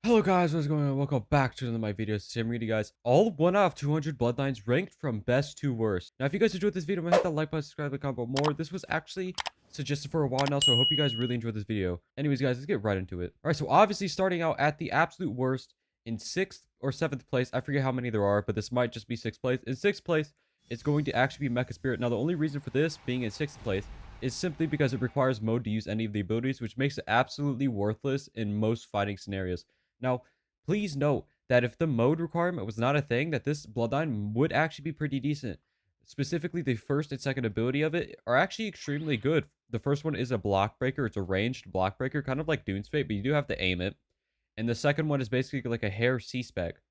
Hello guys, what's going on? Welcome back to another of my videos. Today I'm reading you guys all 1 out of 200 bloodlines ranked from best to worst. Now if you guys enjoyed this video, hit that like button, subscribe, and comment more. This was actually suggested for a while now, so I hope you guys really enjoyed this video. Anyways guys, let's get right into it. Alright, so obviously starting out at the absolute worst in 6th or 7th place. I forget how many there are, but this might just be 6th place. In 6th place, it's going to actually be Mecha Spirit. Now the only reason for this being in 6th place is simply because it requires mode to use any of the abilities, which makes it absolutely worthless in most fighting scenarios. Now, please note that if the mode requirement was not a thing, that this bloodline would actually be pretty decent. Specifically, the first and second ability of it are actually extremely good. The first one is a block breaker. It's a ranged block breaker, kind of like Dune's Fate, but you do have to aim it. And the second one is basically like a hair C-spec. So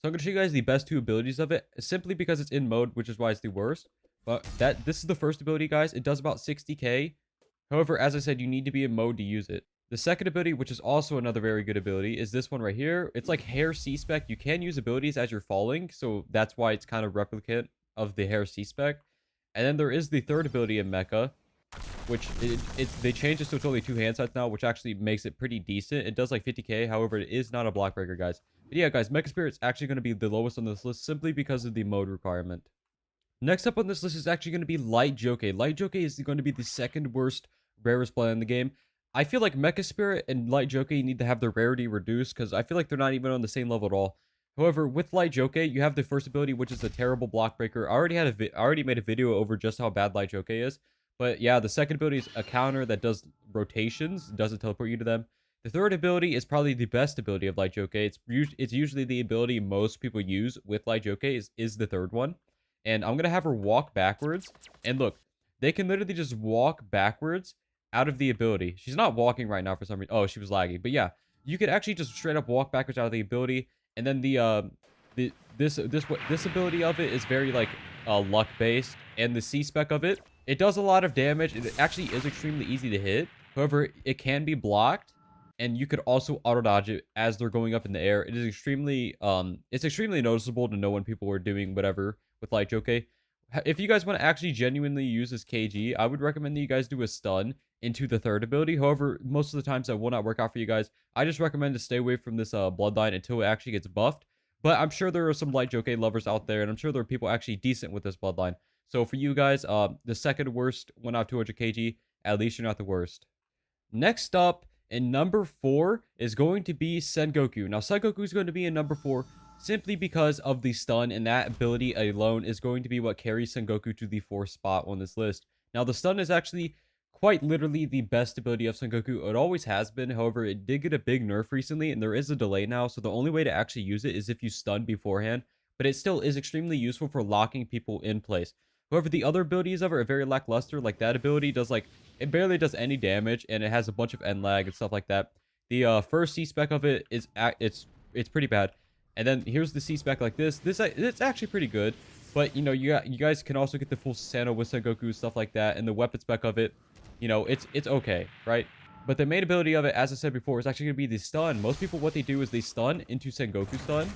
I'm going to show you guys the best two abilities of it, simply because it's in mode, which is why it's the worst. But this is the first ability, guys. It does about 60k. However, as I said, you need to be in mode to use it. The second ability, which is also another very good ability, is this one right here. It's like hair C-spec. You can use abilities as you're falling, so that's why it's kind of replicate of the hair C-spec. And then there is the third ability in Mecha, which they changed it so it's only 2 hand sights now, which actually makes it pretty decent. It does like 50k, however, it is not a block breaker, guys. But yeah, guys, Mecha Spirit's actually going to be the lowest on this list simply because of the mode requirement. Next up on this list is actually going to be Light Jockey. Light Jockey is going to be the second worst rarest blood in the game. I feel like Mecha Spirit and Light Jockey need to have their rarity reduced because I feel like they're not even on the same level at all. However, with Light Jockey, you have the first ability, which is a terrible block breaker. I already made a video over just how bad Light Jockey is. But yeah, the second ability is a counter that does rotations, doesn't teleport you to them. The third ability is probably the best ability of Light Jockey. It's usually the ability most people use with Light Jockey is the third one. And I'm going to have her walk backwards. And look, they can literally just walk backwards out of the ability. She's not walking right now for some reason. Oh, she was lagging. But yeah, you could actually just straight up walk backwards out of the ability. And then this ability of it is very like luck based. And the C-spec of it, it does a lot of damage. It actually is extremely easy to hit. However, it can be blocked. And you could also auto dodge it as they're going up in the air. It is extremely noticeable to know when people are doing whatever with Light Jockey. If you guys want to actually genuinely use this KG, I would recommend that you guys do a stun into the third ability. However, most of the times that will not work out for you guys. I just recommend to stay away from this bloodline until it actually gets buffed. But I'm sure there are some Light Jockey lovers out there, and I'm sure there are people actually decent with this bloodline. So for you guys, the second worst 1 out of 200 kg, at least you're not the worst. Next up, in number 4 is going to be Sengoku. Now, Sengoku is going to be in number 4 simply because of the stun, and that ability alone is going to be what carries Sengoku to the 4th spot on this list. Now, the stun is actually quite literally the best ability of Sengoku. It always has been. However, it did get a big nerf recently, and there is a delay now, so the only way to actually use it is if you stun beforehand. But it still is extremely useful for locking people in place. However, the other abilities of it are very lackluster. Like that ability does like, it barely does any damage, and it has a bunch of end lag and stuff like that. The first C-spec of it is it's pretty bad. And then here's the C-spec like this. It's actually pretty good. But you know, you guys can also get the full Sano with Sengoku, stuff like that, and the weapon spec of it, you know, it's okay, right? But the main ability of it, as I said before, is actually gonna be the stun. Most people, what they do is they stun into Sengoku stun,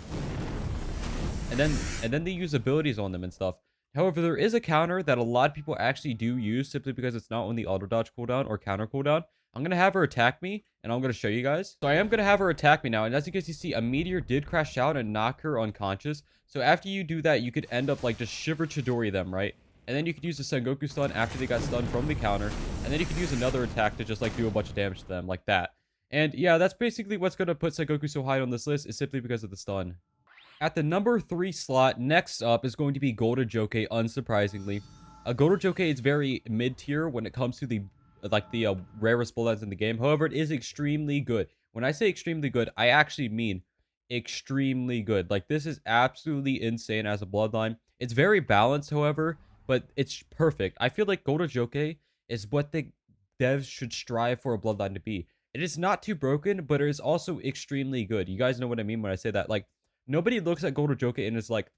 and then they use abilities on them and stuff. However, there is a counter that a lot of people actually do use simply because it's not on the auto dodge cooldown or counter cooldown. I'm going to have her attack me, and I'm going to show you guys. So I am going to have her attack me now, and as you guys can see, a meteor did crash out and knock her unconscious. So after you do that, you could end up like just Shiver Chidori them, right? And then you could use the Sengoku stun after they got stunned from the counter, and then you could use another attack to just like do a bunch of damage to them like that. And yeah, that's basically what's going to put Sengoku so high on this list, is simply because of the stun. At the number 3 slot, next up is going to be Golden Jockey, unsurprisingly. Golden Jockey is very mid-tier when it comes to the rarest bloodlines in the game. However, it is extremely good. When I say extremely good, I actually mean extremely good. Like, this is absolutely insane as a bloodline. It's very balanced, however, but it's perfect. I feel like Golden Jockey is what the devs should strive for a bloodline to be. It is not too broken, but it is also extremely good. You guys know what I mean when I say that. Like, nobody looks at Golden Jockey and is like,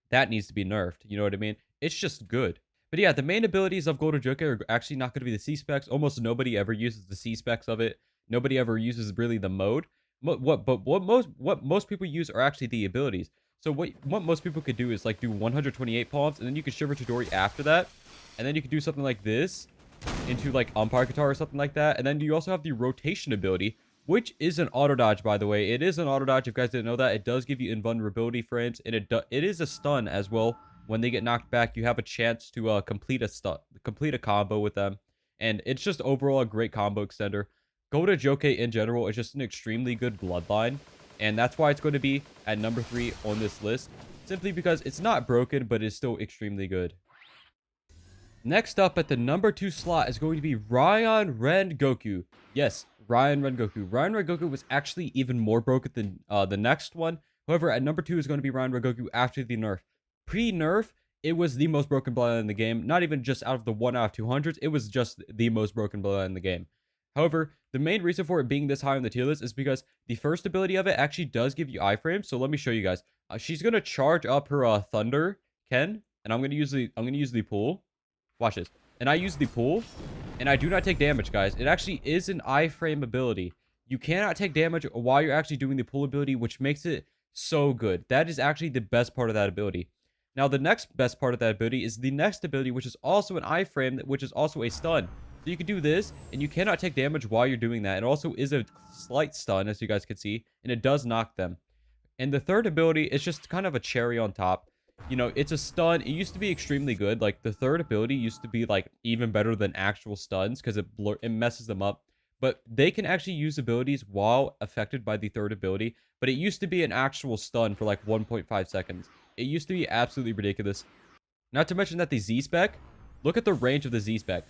that needs to be nerfed. You know what I mean? It's just good. But yeah, the main abilities of Golden Jockey are actually not going to be the C-specs. Almost nobody ever uses the C-specs of it. Nobody ever uses really the mode. What most people use are actually the abilities. So what most people could do is like do 128 palms, and then you could Shiver Chidori after that. And then you could do something like this into like Umpire Guitar or something like that. And then you also have the rotation ability, which is an auto dodge, by the way. It is an auto dodge. If you guys didn't know that, it does give you invulnerability frames, and it is a stun as well. When they get knocked back, you have a chance to complete a combo with them, and it's just overall a great combo extender. Go to Joke in general is just an extremely good bloodline, and that's why it's going to be at number 3 on this list, simply because it's not broken, but it's still extremely good. Next up at the number 2 slot is going to be Ryan Rengoku. Yes, Ryan Rengoku. Ryan Rengoku was actually even more broken than the next one. However, at number 2 is going to be Ryan Rengoku after the nerf. Pre-nerf, it was the most broken bloodline in the game. Not even just out of the 1 out of 200s. It was just the most broken bloodline in the game. However, the main reason for it being this high on the tier list is because the first ability of it actually does give you iframes. So let me show you guys. She's going to charge up her Thunder Ken, and I'm going to use the pool. Watch this. And I use the pool, and I do not take damage, guys. It actually is an iframe ability. You cannot take damage while you're actually doing the pool ability, which makes it so good. That is actually the best part of that ability. Now, the next best part of that ability is the next ability, which is also an iframe, which is also a stun. So you can do this, and you cannot take damage while you're doing that. It also is a slight stun, as you guys can see, and it does knock them. And the third ability is just kind of a cherry on top. You know, it's a stun. It used to be extremely good. Like, the third ability used to be, like, even better than actual stuns because it messes them up. But they can actually use abilities while affected by the third ability. But it used to be an actual stun for, like, 1.5 seconds. It used to be absolutely ridiculous. Not to mention that the Z-Spec, look at the range of the Z-Spec.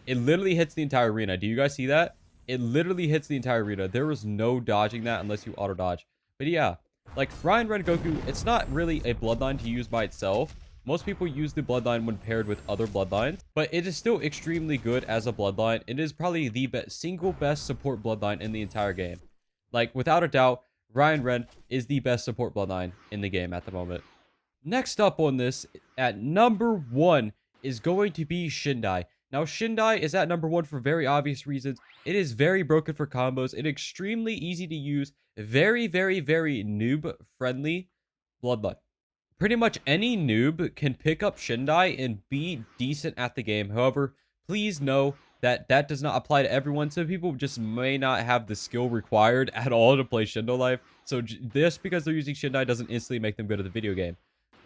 It literally hits the entire arena. Do you guys see that? It literally hits the entire arena. There is no dodging that unless you auto-dodge. But yeah. Like, Ryan Rengoku, it's not really a bloodline to use by itself. Most people use the bloodline when paired with other bloodlines, but it is still extremely good as a bloodline. It is probably the single best support bloodline in the entire game. Like, without a doubt, Ryan Ren is the best support bloodline in the game at the moment. Next up on this, at number 1, is going to be Shindai. Now, Shindai is at number 1 for very obvious reasons. It is very broken for combos. It's extremely easy to use. Very, very, very noob-friendly bloodline. Pretty much any noob can pick up Shindai and be decent at the game. However, please know that that does not apply to everyone. Some people just may not have the skill required at all to play Shindo Life. So just because they're using Shindai doesn't instantly make them good at the video game.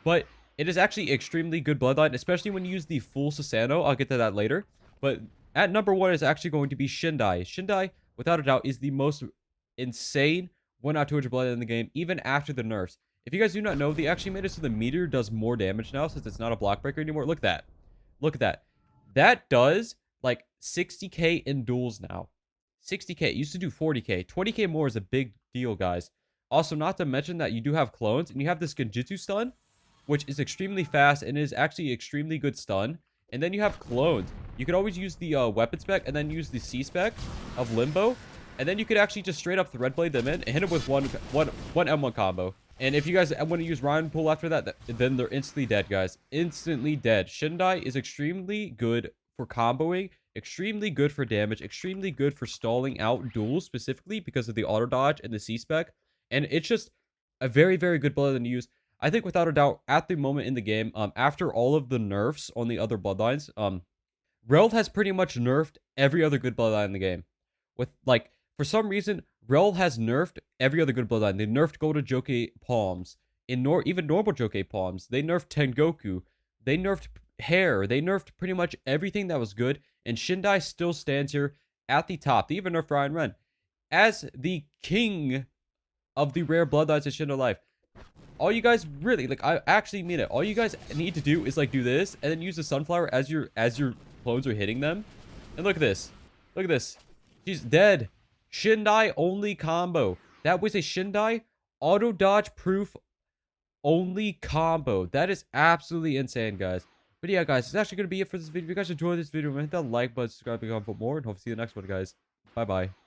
But it is actually extremely good bloodline, especially when you use the full Susanoo. I'll get to that later. But at number 1 is actually going to be Shindai. Shindai, without a doubt, is the most insane 1 out of 200 bloodline in the game, even after the nerfs. If you guys do not know, they actually made it so the meteor does more damage now since it's not a block breaker anymore. Look at that. Look at that. That does like 60k in duels now. 60k. It used to do 40k. 20k more is a big deal, guys. Also, not to mention that you do have clones, and you have this Genjutsu stun, which is extremely fast and is actually extremely good stun. And then you have clones. You could always use the weapon spec and then use the C spec of Limbo. And then you could actually just straight up Threadblade them in and hit them with one M1 combo. And if you guys want to use Ryan Pool after that, then they're instantly dead, guys. Instantly dead. Shindai is extremely good for comboing, extremely good for damage, extremely good for stalling out duels specifically because of the auto dodge and the C spec. And it's just a very, very good bloodline to use. I think without a doubt, at the moment in the game, after all of the nerfs on the other bloodlines, Rel has pretty much nerfed every other good bloodline in the game. With, like, for some reason, Rel has nerfed every other good bloodline. They nerfed Go to Joke Palms. Even normal Joke Palms. They nerfed Tengoku. They nerfed Hair. They nerfed pretty much everything that was good. And Shindai still stands here at the top. They even nerfed Ryan Ren as the king of the rare bloodlines in Shindo Life. All you guys really, like, I actually mean it. All you guys need to do is, like, do this and then use the sunflower as your clones are hitting them. And look at this. Look at this. She's dead. Shindai only combo. That was a Shindai auto dodge proof only combo. That is absolutely insane, guys. But yeah, guys, it's actually going to be it for this video. If you guys enjoyed this video, hit that like button, subscribe, and comment for more, and hope to see you in the next one, guys. Bye-bye.